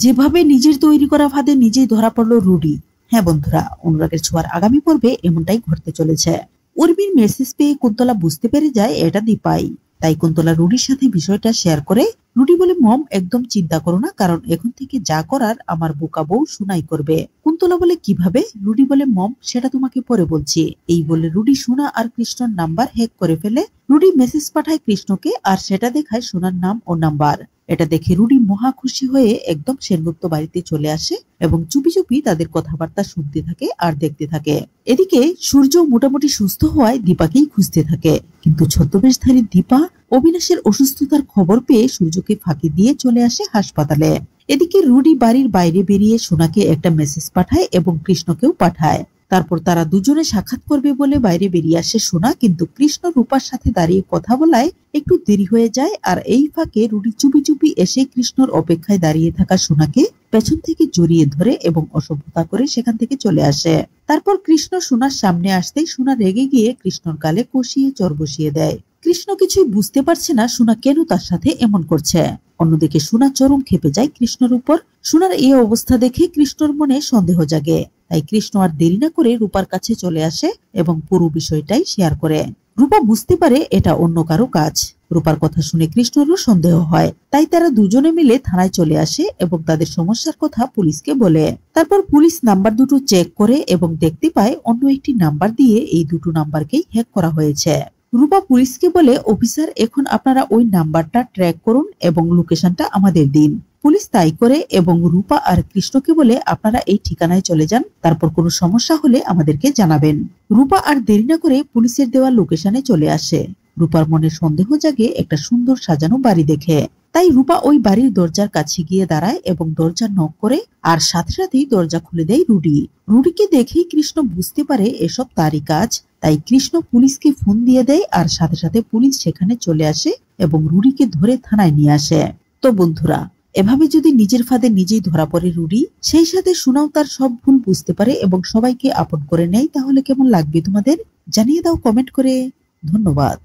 যেভাবে নিজের তৈরি করা ফাঁদে নিজেই ধরা পড়লো রুডি। হ্যাঁ বন্ধুরা, অনুরাগের ছোঁয়ার আগামী পর্বে এমনটাই ঘটতে চলেছে। উর্মির মেসেজ পেয়ে কুন্তলা বুঝতে পেরে যায় এটা দীপাই। তাই কুন্তলা রুডির সাথে বিষয়টা শেয়ার করে। রুডি বলে, মম একদম চিন্তা করো না, কারণ এখন থেকে যা করার আমার বোকা বউ সোনাই করবে। কুন্তলা বলে, কিভাবে? রুডি বলে, মম সেটা তোমাকে পরে বলছি। এই বলে রুডি সোনা আর কৃষ্ণর নাম্বার হ্যাক করে ফেলে। রুডি মেসেজ পাঠায় কৃষ্ণকে, আর সেটা দেখায় সোনার নাম ও নাম্বার। এটা দেখে রুডি মহা খুশি হয়ে একদম সেনগুপ্ত বাড়িতে চলে আসে এবং চুপি চুপি তাদের কথাবার্তা শুনতে থাকে আর দেখতে থাকে। এদিকে সূর্য মোটামুটি সুস্থ হওয়ায় দীপাকেই খুঁজতে থাকে, কিন্তু ছদ্মবেশধারী দীপা অবিনাশের অসুস্থতার খবর পেয়ে সূর্যকে ফাঁকি দিয়ে চলে আসে হাসপাতালে। এদিকে রুডি বাড়ির বাইরে বেরিয়ে সোনাকে একটা মেসেজ পাঠায় এবং কৃষ্ণকেও পাঠায়। তারপর তারা দুজনে সাক্ষাৎ করবে বলে বাইরে বেরিয়ে আসে সোনা, কিন্তু কৃষ্ণ রূপার সাথে দাঁড়িয়ে কথা বলায় একটু দেরি হয়ে যায়। আর এই ফাঁকে রুডি চুপি চুপি এসে কৃষ্ণর অপেক্ষায় দাঁড়িয়ে থাকা সোনাকে পেছন থেকে জড়িয়ে ধরে এবং অসভ্যতা করে সেখান থেকে চলে আসে। তারপর কৃষ্ণ সোনার সামনে আসতেই সোনা রেগে গিয়ে কৃষ্ণর গালে কষিয়ে চর বসিয়ে দেয়। কৃষ্ণ কিছুই বুঝতে পারছে না সোনা কেন তার সাথে এমন করছে। অন্যদিকে সোনা চরম ক্ষেপে যায় কৃষ্ণর উপর। সোনার এই অবস্থা দেখে কৃষ্ণর মনে সন্দেহ জাগে। তাই কৃষ্ণ আর দেরি না করে রূপার কাছে চলে আসে এবং পুরো বিষয়টাই শেয়ার করে। রূপা বুঝতে পারে এটা অন্য কারো কাজ। রূপার কথা শুনে কৃষ্ণরও সন্দেহ হয়। তাই তারা দুজনে মিলে থানায় চলে আসে এবং তাদের সমস্যার কথা পুলিশকে বলে। তারপর পুলিশ নাম্বার দুটো চেক করে এবং দেখতে পায় অন্য একটি নাম্বার দিয়ে এই দুটো নাম্বারকেই হ্যাক করা হয়েছে। রূপা পুলিশকে বলে, অফিসার এখন আপনারা ওই নাম্বারটা ট্র্যাক করুন এবং লোকেশনটা আমাদের দিন। পুলিশ তাই করে এবং রূপা আর কৃষ্ণকে বলে, আপনারা এই ঠিকানায় চলে যান, তারপর কোনো সমস্যা হলে আমাদেরকে জানাবেন। রূপা আর দেরি না করে পুলিশের দেওয়া লোকেশনে চলে আসে। রূপার মনে সন্দেহ জাগে একটা সুন্দর সাজানো বাড়ি দেখে। তাই রূপা ওই বাড়ির দরজার কাছে গিয়ে দাঁড়ায় এবং দরজা নক করে, আর সাথে সাথেই দরজা খুলে দেয় রুডি। রুডিকে দেখেই কৃষ্ণ বুঝতে পারে এসব তারই কাজ। তাই কৃষ্ণ পুলিশকে ফোন দিয়ে দেয়, আর সাথে সাথে পুলিশ সেখানে চলে আসে এবং রুডিকে ধরে থানায় নিয়ে আসে। তো বন্ধুরা, এভাবে যদি নিজের ফাঁদে নিজেই ধরা পড়ে রুডি, সেই সাথে সোনাও তার সব ভুল বুঝতে পারে এবং সবাইকে আপন করে নেয়, তাহলে কেমন লাগবে তোমাদের? জানিয়ে দাও কমেন্ট করে। ধন্যবাদ।